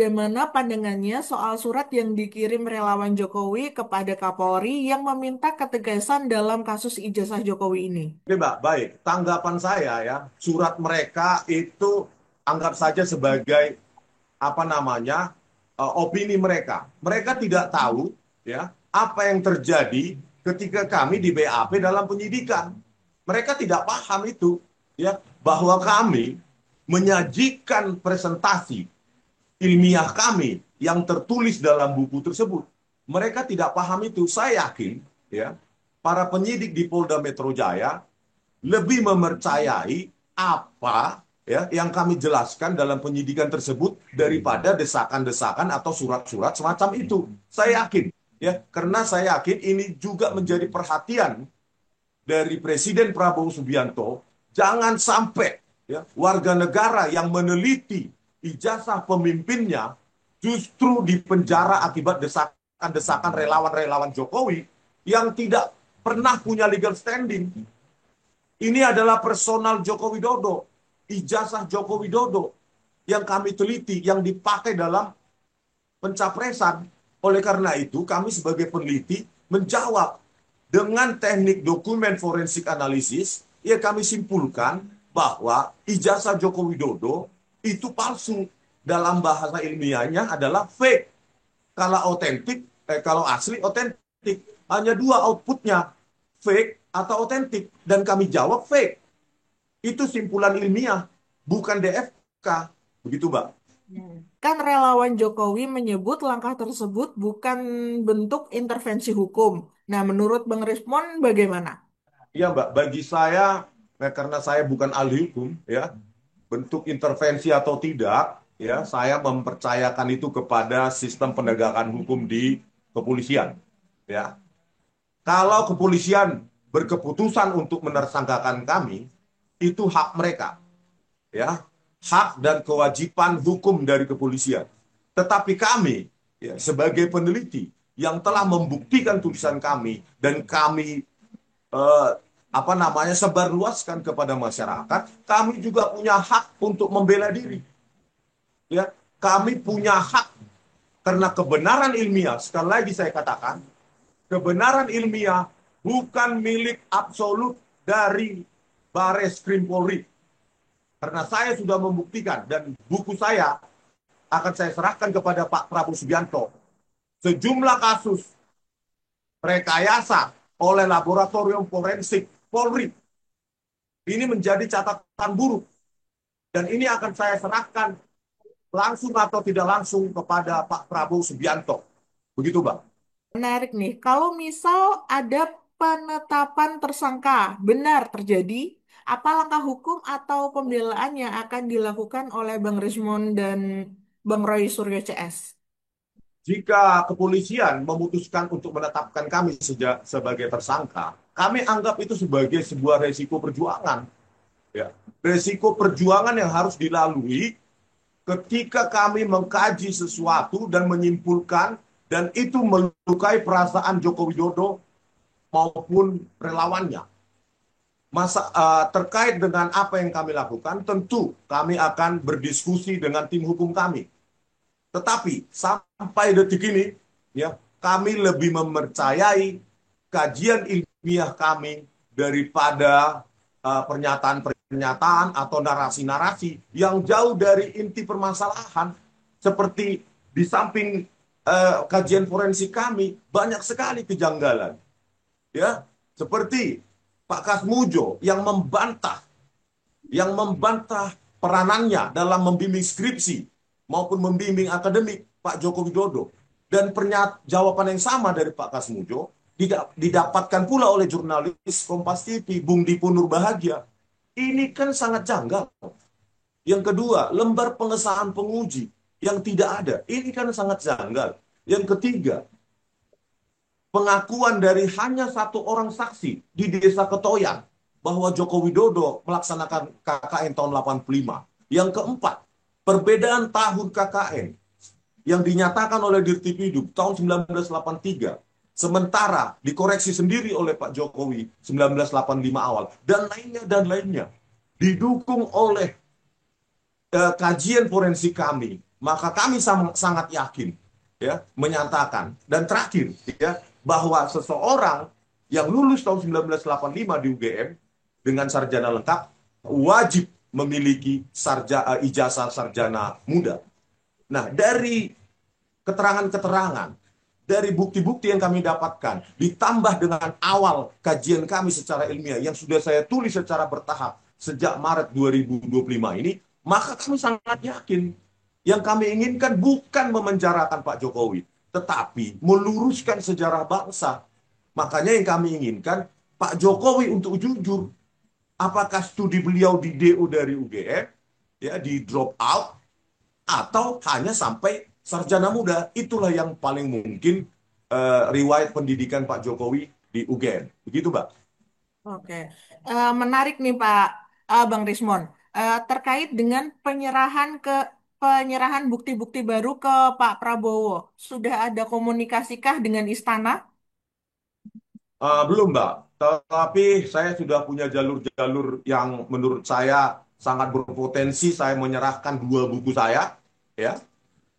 Bagaimana pandangannya soal surat yang dikirim relawan Jokowi kepada Kapolri yang meminta ketegasan dalam kasus ijazah Jokowi ini? Oke, Mbak, baik. Tanggapan saya ya, surat mereka itu anggap saja sebagai apa namanya opini mereka. Mereka tidak tahu ya apa yang terjadi ketika kami di BAP dalam penyidikan. Mereka tidak paham itu ya bahwa kami menyajikan presentasi ilmiah kami yang tertulis dalam buku tersebut. Mereka tidak paham itu. Saya yakin ya para penyidik di Polda Metro Jaya lebih mempercayai apa ya yang kami jelaskan dalam penyidikan tersebut daripada desakan-desakan atau surat-surat semacam itu. Saya yakin ya, karena saya yakin ini juga menjadi perhatian dari Presiden Prabowo Subianto, jangan sampai ya warga negara yang meneliti ijazah pemimpinnya justru dipenjara akibat desakan-desakan relawan-relawan Jokowi yang tidak pernah punya legal standing. Ini adalah personal Joko Widodo, ijazah Joko Widodo yang kami teliti, yang dipakai dalam pencapresan. Oleh karena itu, kami sebagai peneliti menjawab dengan teknik dokumen forensik analisis, ya kami simpulkan bahwa ijazah Joko Widodo itu palsu. Dalam bahasa ilmiahnya adalah fake. Kalau otentik, kalau asli otentik. Hanya dua outputnya, fake atau otentik. Dan kami jawab fake. Itu simpulan ilmiah, bukan DFK. Begitu, Mbak. Kan relawan Jokowi menyebut langkah tersebut bukan bentuk intervensi hukum. Nah, menurut Bang Rismon bagaimana? Iya, Mbak. Bagi saya, karena saya bukan ahli hukum, ya, bentuk intervensi atau tidak, ya, saya mempercayakan itu kepada sistem penegakan hukum di kepolisian. Ya, kalau kepolisian berkeputusan untuk menersangkakan kami, itu hak mereka, ya, hak dan kewajiban hukum dari kepolisian. Tetapi kami, ya, sebagai peneliti yang telah membuktikan tulisan kami dan kami eh, apa namanya sebarluaskan kepada masyarakat, kami juga punya hak untuk membela diri. Ya, kami punya hak karena kebenaran ilmiah. Sekali lagi saya katakan, kebenaran ilmiah bukan milik absolut dari Bares Krim Polri. Karena saya sudah membuktikan dan buku saya akan saya serahkan kepada Pak Prabowo Subianto. Sejumlah kasus rekayasa oleh laboratorium forensik Polri ini menjadi catatan buruk dan ini akan saya serahkan langsung atau tidak langsung kepada Pak Prabowo Subianto. Begitu, Bang. Menarik nih, kalau misal ada penetapan tersangka benar terjadi, apa langkah hukum atau pembelaan yang akan dilakukan oleh Bang Rismon dan Bang Roy Suryo CS? Jika kepolisian memutuskan untuk menetapkan kami sebagai tersangka, kami anggap itu sebagai sebuah resiko perjuangan. Ya. Resiko perjuangan yang harus dilalui ketika kami mengkaji sesuatu dan menyimpulkan dan itu melukai perasaan Joko Widodo maupun relawannya. Terkait dengan apa yang kami lakukan, tentu kami akan berdiskusi dengan tim hukum kami. Tetapi sampai detik ini, ya kami lebih mempercayai kajian ilmiah kami daripada pernyataan-pernyataan atau narasi-narasi yang jauh dari inti permasalahan. Seperti di samping kajian forensik kami banyak sekali kejanggalan, ya seperti Pak Kasmujo yang membantah peranannya dalam membimbing skripsi maupun membimbing akademik Pak Joko Widodo. Dan jawaban yang sama dari Pak Kasmujo didapatkan pula oleh jurnalis Kompas TV, Bung Dipu Nurbahagia. Ini kan sangat janggal. Yang kedua, lembar pengesahan penguji yang tidak ada. Ini kan sangat janggal. Yang ketiga, pengakuan dari hanya satu orang saksi di Desa Ketoyan bahwa Joko Widodo melaksanakan KKN tahun 85. Yang keempat, perbedaan tahun KKN yang dinyatakan oleh Dirtipidum tahun 1983, sementara dikoreksi sendiri oleh Pak Jokowi 1985 awal, dan lainnya, didukung oleh kajian forensik kami, maka kami sangat yakin ya menyatakan dan terakhir ya bahwa seseorang yang lulus tahun 1985 di UGM dengan sarjana lengkap wajib memiliki ijazah sarjana muda. Nah, dari keterangan-keterangan, dari bukti-bukti yang kami dapatkan, ditambah dengan awal kajian kami secara ilmiah yang sudah saya tulis secara bertahap sejak Maret 2025 ini, maka kami sangat yakin yang kami inginkan bukan memenjarakan Pak Jokowi, tetapi meluruskan sejarah bangsa. Makanya yang kami inginkan Pak Jokowi untuk jujur, apakah studi beliau di DO dari UGM, ya di drop out, atau hanya sampai sarjana muda. Itulah yang paling mungkin riwayat pendidikan Pak Jokowi di UGM. Begitu, Mbak. Oke. Menarik nih Pak Bang Rismon. Terkait dengan penyerahan bukti-bukti baru ke Pak Prabowo. Sudah ada komunikasikah dengan istana? Belum, Mbak. Tapi saya sudah punya jalur-jalur yang menurut saya sangat berpotensi. Saya menyerahkan dua buku saya, ya,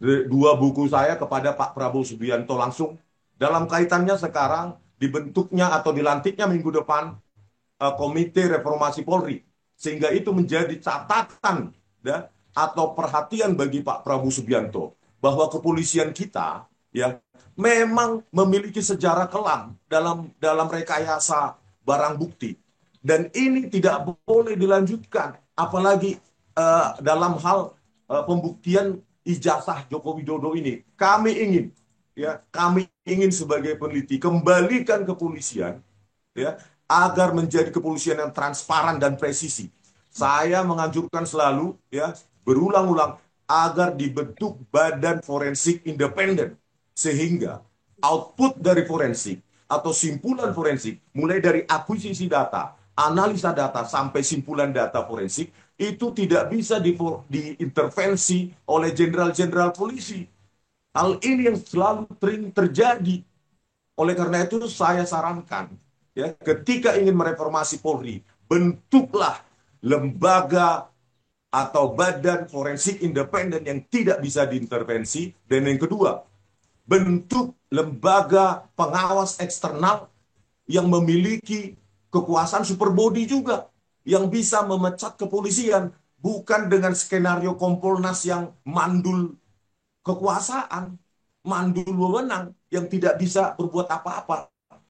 dua buku saya kepada Pak Prabowo Subianto langsung. Dalam kaitannya sekarang dibentuknya atau dilantiknya minggu depan Komite Reformasi Polri, sehingga itu menjadi catatan ya, atau perhatian bagi Pak Prabowo Subianto bahwa kepolisian kita ya memang memiliki sejarah kelam dalam rekayasa barang bukti dan ini tidak boleh dilanjutkan apalagi dalam hal pembuktian ijazah Joko Widodo ini kami ingin sebagai peneliti kembalikan kepolisian ya agar menjadi kepolisian yang transparan dan presisi. Saya menganjurkan selalu ya berulang-ulang agar dibentuk badan forensik independen sehingga output dari forensik atau simpulan forensik mulai dari akuisisi data, analisa data sampai simpulan data forensik itu tidak bisa diintervensi oleh jenderal-jenderal polisi. Hal ini yang selalu sering terjadi. Oleh karena itu saya sarankan ya ketika ingin mereformasi Polri, bentuklah lembaga atau badan forensik independen yang tidak bisa diintervensi dan yang kedua, bentuk lembaga pengawas eksternal yang memiliki kekuasaan super body juga yang bisa memecat kepolisian bukan dengan skenario Kompolnas yang mandul kekuasaan, mandul wewenang yang tidak bisa berbuat apa-apa.